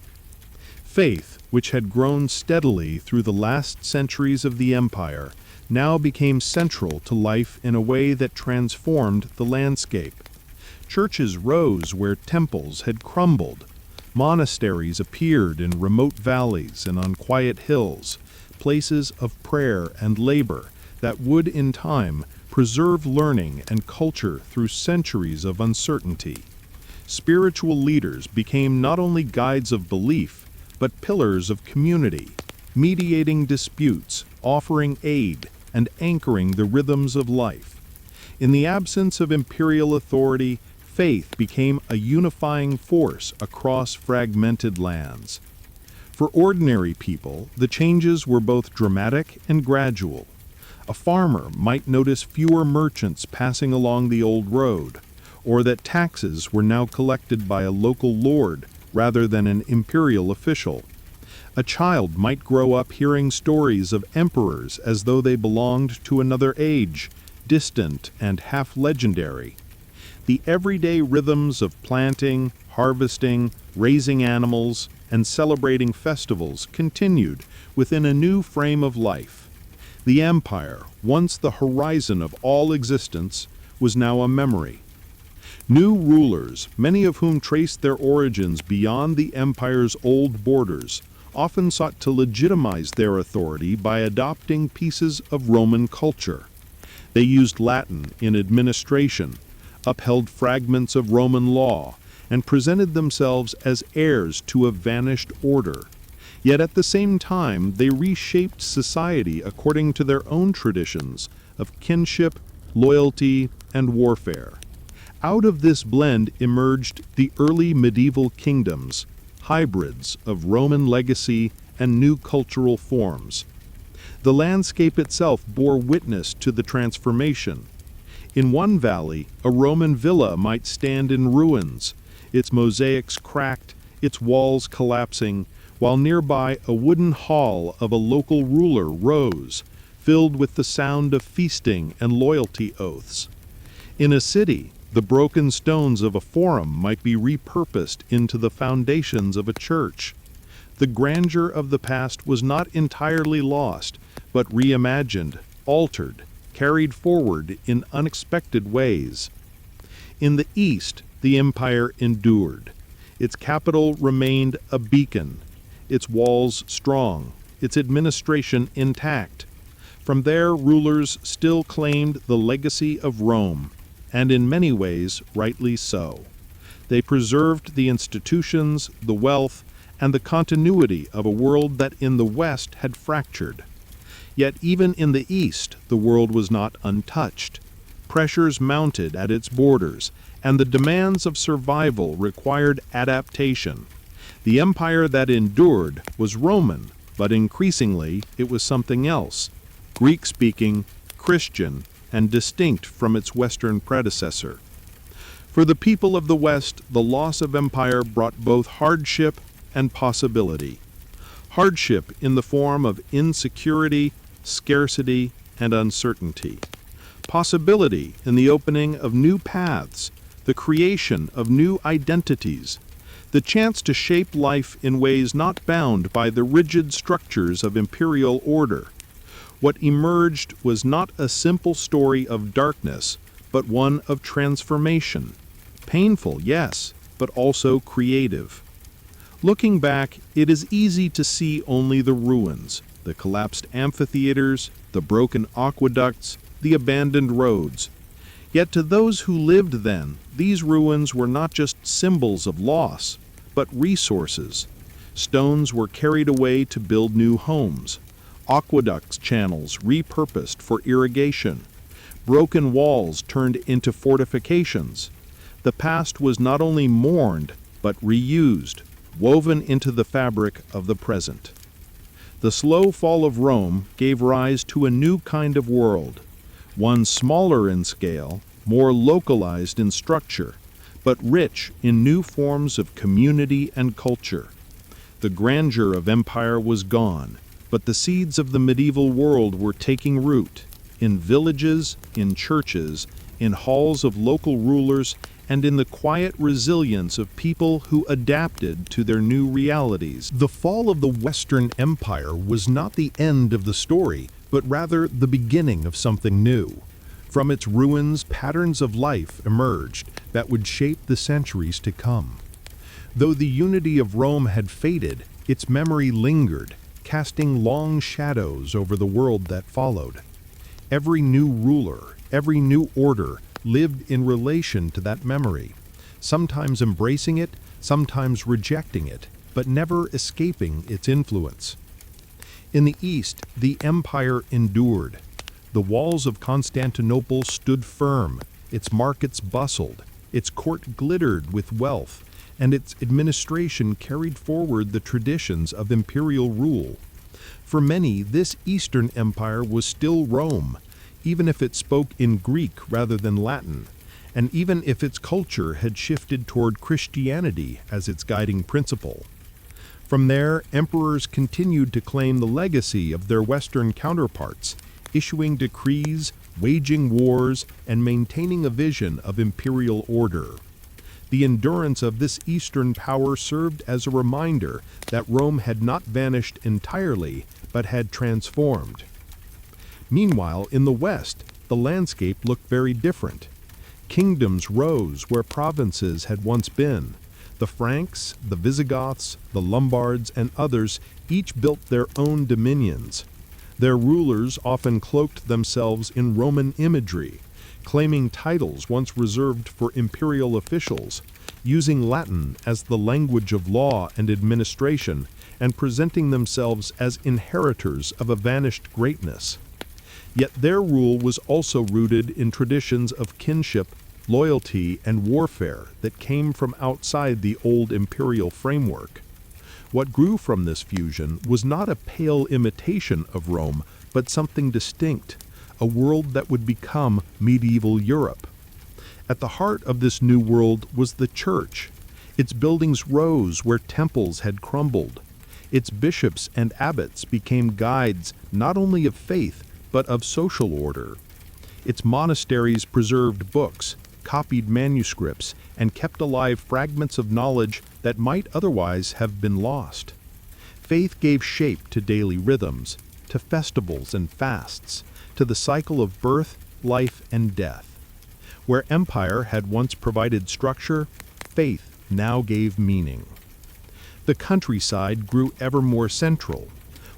[SPEAKER 1] Faith, which had grown steadily through the last centuries of the empire, now became central to life in a way that transformed the landscape. Churches rose where temples had crumbled. Monasteries appeared in remote valleys and on quiet hills, places of prayer and labor that would, in time, preserve learning and culture through centuries of uncertainty. Spiritual leaders became not only guides of belief, but pillars of community, mediating disputes, offering aid, and anchoring the rhythms of life. In the absence of imperial authority, faith became a unifying force across fragmented lands. For ordinary people, the changes were both dramatic and gradual. A farmer might notice fewer merchants passing along the old road, or that taxes were now collected by a local lord rather than an imperial official. A child might grow up hearing stories of emperors as though they belonged to another age, distant and half-legendary. The everyday rhythms of planting, harvesting, raising animals, and celebrating festivals continued within a new frame of life. The empire, once the horizon of all existence, was now a memory. New rulers, many of whom traced their origins beyond the empire's old borders, often sought to legitimize their authority by adopting pieces of Roman culture. They used Latin in administration, upheld fragments of Roman law, and presented themselves as heirs to a vanished order. Yet at the same time, they reshaped society according to their own traditions of kinship, loyalty, and warfare. Out of this blend emerged the early medieval kingdoms, hybrids of Roman legacy and new cultural forms. The landscape itself bore witness to the transformation. In one valley, a Roman villa might stand in ruins, its mosaics cracked, its walls collapsing, while nearby a wooden hall of a local ruler rose, filled with the sound of feasting and loyalty oaths. In a city, the broken stones of a forum might be repurposed into the foundations of a church. The grandeur of the past was not entirely lost, but reimagined, altered, carried forward in unexpected ways. In the east, the empire endured. Its capital remained a beacon, its walls strong, its administration intact. From there, rulers still claimed the legacy of Rome, and in many ways, rightly so. They preserved the institutions, the wealth, and the continuity of a world that in the West had fractured. Yet even in the East, the world was not untouched. Pressures mounted at its borders, and the demands of survival required adaptation. The empire that endured was Roman, but increasingly it was something else, Greek-speaking, Christian, and distinct from its Western predecessor. For the people of the West, the loss of empire brought both hardship and possibility. Hardship in the form of insecurity, scarcity, and uncertainty. Possibility in the opening of new paths, the creation of new identities, the chance to shape life in ways not bound by the rigid structures of imperial order. What emerged was not a simple story of darkness, but one of transformation. Painful, yes, but also creative. Looking back, it is easy to see only the ruins, the collapsed amphitheaters, the broken aqueducts, the abandoned roads. Yet to those who lived then, these ruins were not just symbols of loss, but resources. Stones were carried away to build new homes. Aqueduct channels repurposed for irrigation. Broken walls turned into fortifications. The past was not only mourned, but reused, woven into the fabric of the present. The slow fall of Rome gave rise to a new kind of world, one smaller in scale, more localized in structure, but rich in new forms of community and culture. The grandeur of empire was gone, but the seeds of the medieval world were taking root in villages, in churches, in halls of local rulers, and in the quiet resilience of people who adapted to their new realities. The fall of the Western Empire was not the end of the story, but rather the beginning of something new. From its ruins, patterns of life emerged that would shape the centuries to come. Though the unity of Rome had faded, its memory lingered, casting long shadows over the world that followed. Every new ruler, every new order lived in relation to that memory, sometimes embracing it, sometimes rejecting it, but never escaping its influence. In the East, the empire endured. The walls of Constantinople stood firm, its markets bustled, its court glittered with wealth, and its administration carried forward the traditions of imperial rule. For many, this Eastern Empire was still Rome, even if it spoke in Greek rather than Latin, and even if its culture had shifted toward Christianity as its guiding principle. From there, emperors continued to claim the legacy of their Western counterparts, issuing decrees, waging wars and maintaining a vision of imperial order. The endurance of this Eastern power served as a reminder that Rome had not vanished entirely, but had transformed. Meanwhile, in the West, the landscape looked very different. Kingdoms rose where provinces had once been. The Franks, the Visigoths, the Lombards, and others each built their own dominions. Their rulers often cloaked themselves in Roman imagery, claiming titles once reserved for imperial officials, using Latin as the language of law and administration, and presenting themselves as inheritors of a vanished greatness. Yet their rule was also rooted in traditions of kinship, loyalty, and warfare that came from outside the old imperial framework. What grew from this fusion was not a pale imitation of Rome, but something distinct, a world that would become medieval Europe. At the heart of this new world was the church. Its buildings rose where temples had crumbled. Its bishops and abbots became guides not only of faith, but of social order. Its monasteries preserved books, copied manuscripts, and kept alive fragments of knowledge that might otherwise have been lost. Faith gave shape to daily rhythms, to festivals and fasts, to the cycle of birth, life, and death. Where empire had once provided structure, faith now gave meaning. The countryside grew ever more central.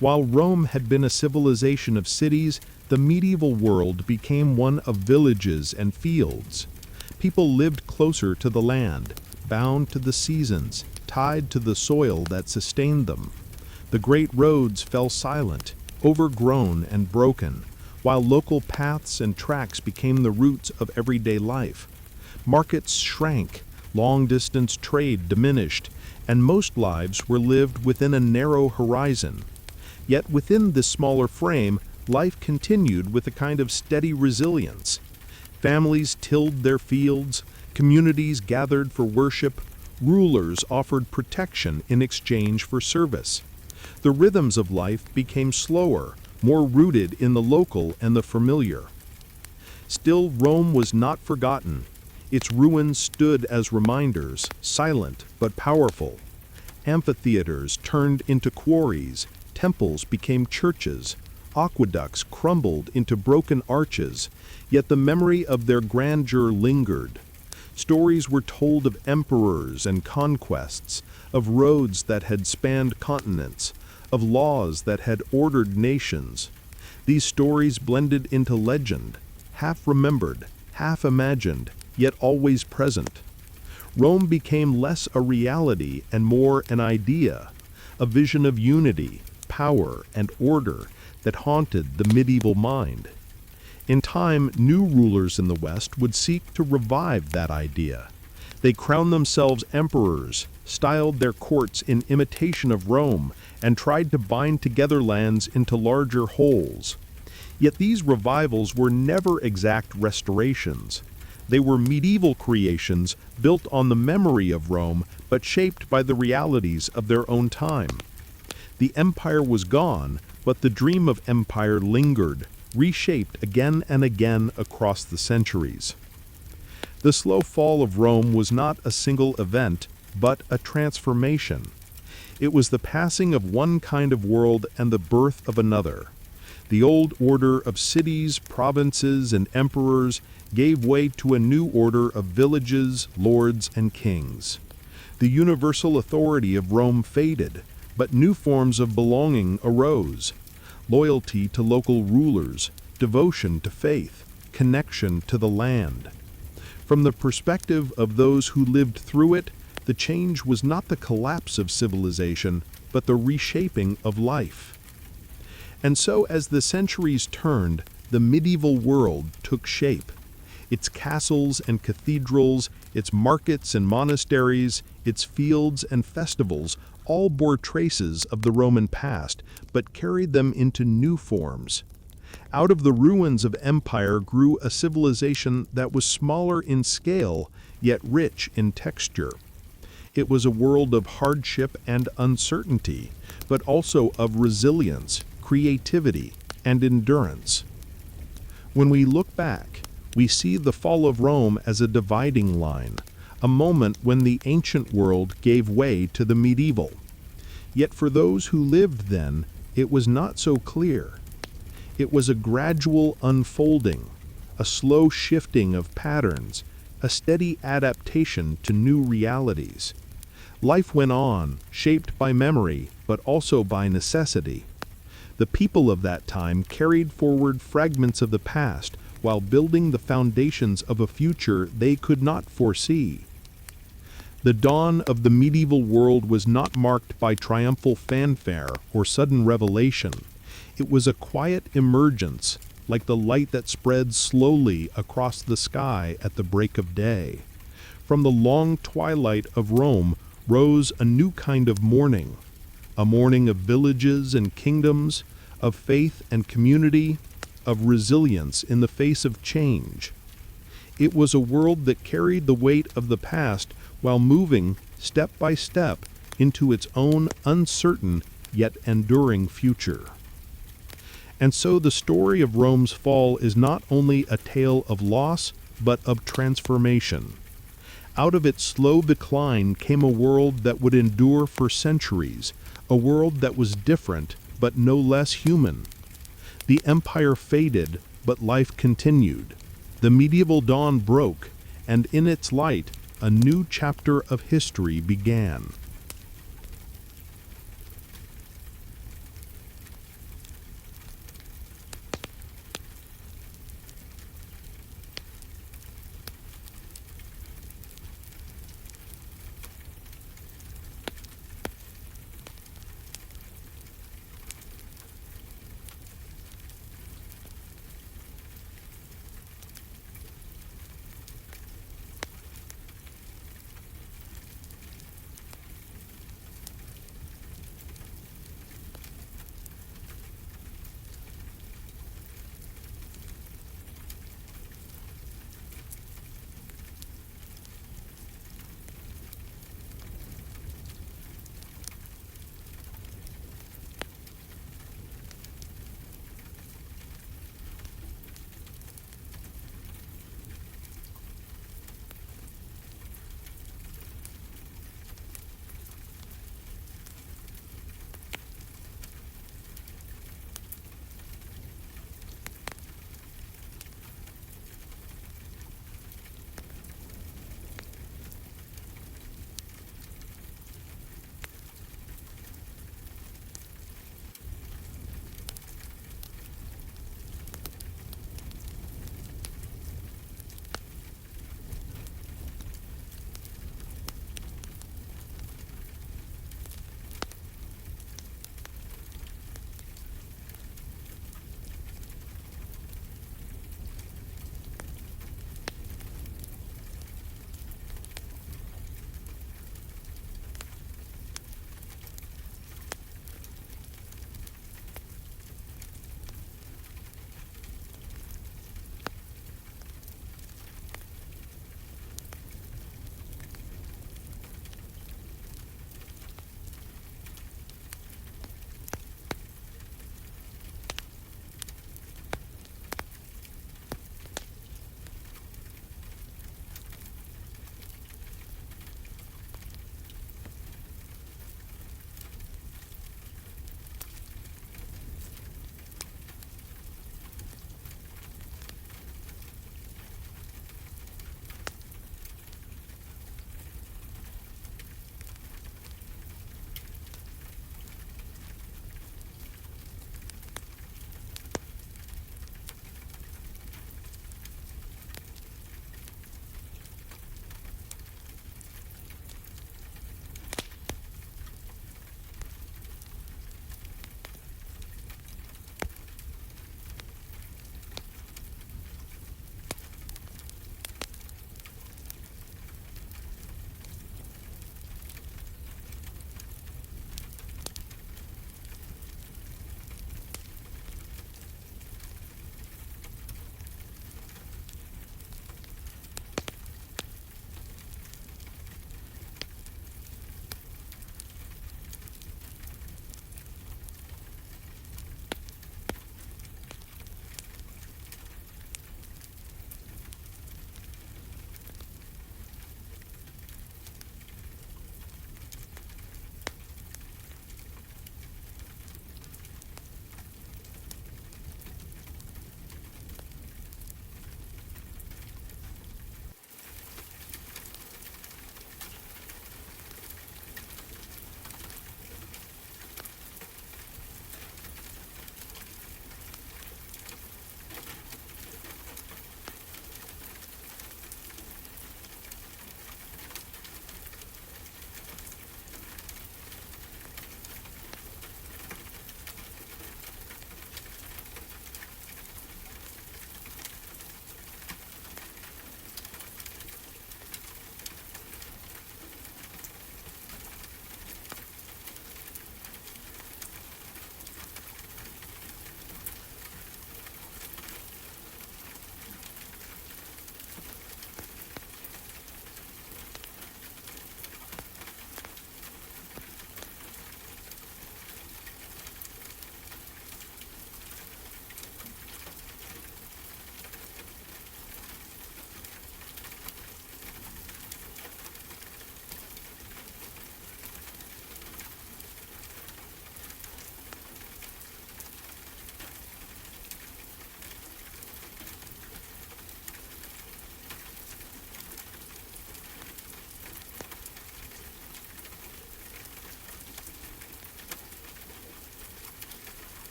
[SPEAKER 1] While Rome had been a civilization of cities, the medieval world became one of villages and fields. People lived closer to the land, bound to the seasons, tied to the soil that sustained them. The great roads fell silent, overgrown and broken, while local paths and tracks became the roots of everyday life. Markets shrank, long-distance trade diminished, and most lives were lived within a narrow horizon. Yet within this smaller frame, life continued with a kind of steady resilience. Families tilled their fields, communities gathered for worship, rulers offered protection in exchange for service. The rhythms of life became slower, more rooted in the local and the familiar. Still, Rome was not forgotten. Its ruins stood as reminders, silent but powerful. Amphitheaters turned into quarries, temples became churches, aqueducts crumbled into broken arches, yet the memory of their grandeur lingered. Stories were told of emperors and conquests, of roads that had spanned continents, of laws that had ordered nations. These stories blended into legend, half remembered, half imagined, yet always present. Rome became less a reality and more an idea, a vision of unity, power, and order that haunted the medieval mind. In time, new rulers in the West would seek to revive that idea. They crowned themselves emperors, styled their courts in imitation of Rome, and tried to bind together lands into larger wholes. Yet these revivals were never exact restorations. They were medieval creations built on the memory of Rome, but shaped by the realities of their own time. The empire was gone, but the dream of empire lingered, reshaped again and again across the centuries. The slow fall of Rome was not a single event, but a transformation. It was the passing of one kind of world and the birth of another. The old order of cities, provinces, and emperors gave way to a new order of villages, lords, and kings. The universal authority of Rome faded, but new forms of belonging arose. Loyalty to local rulers, devotion to faith, connection to the land. From the perspective of those who lived through it, the change was not the collapse of civilization, but the reshaping of life. And so as the centuries turned, the medieval world took shape. Its castles and cathedrals, its markets and monasteries, its fields and festivals all bore traces of the Roman past, but carried them into new forms. Out of the ruins of empire grew a civilization that was smaller in scale, yet rich in texture. It was a world of hardship and uncertainty, but also of resilience, creativity, and endurance. When we look back, we see the fall of Rome as a dividing line, a moment when the ancient world gave way to the medieval. Yet for those who lived then, it was not so clear. It was a gradual unfolding, a slow shifting of patterns, a steady adaptation to new realities. Life went on, shaped by memory, but also by necessity. The people of that time carried forward fragments of the past while building the foundations of a future they could not foresee. The dawn of the medieval world was not marked by triumphal fanfare or sudden revelation. It was a quiet emergence, like the light that spreads slowly across the sky at the break of day. From the long twilight of Rome rose a new kind of morning, a morning of villages and kingdoms, of faith and community, of resilience in the face of change. It was a world that carried the weight of the past while moving, step by step, into its own uncertain yet enduring future. And so the story of Rome's fall is not only a tale of loss, but of transformation. Out of its slow decline came a world that would endure for centuries, a world that was different, but no less human. The empire faded, but life continued. The medieval dawn broke, and in its light, a new chapter of history began.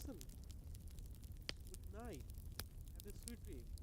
[SPEAKER 2] listen. Good night. Have a sweet dream.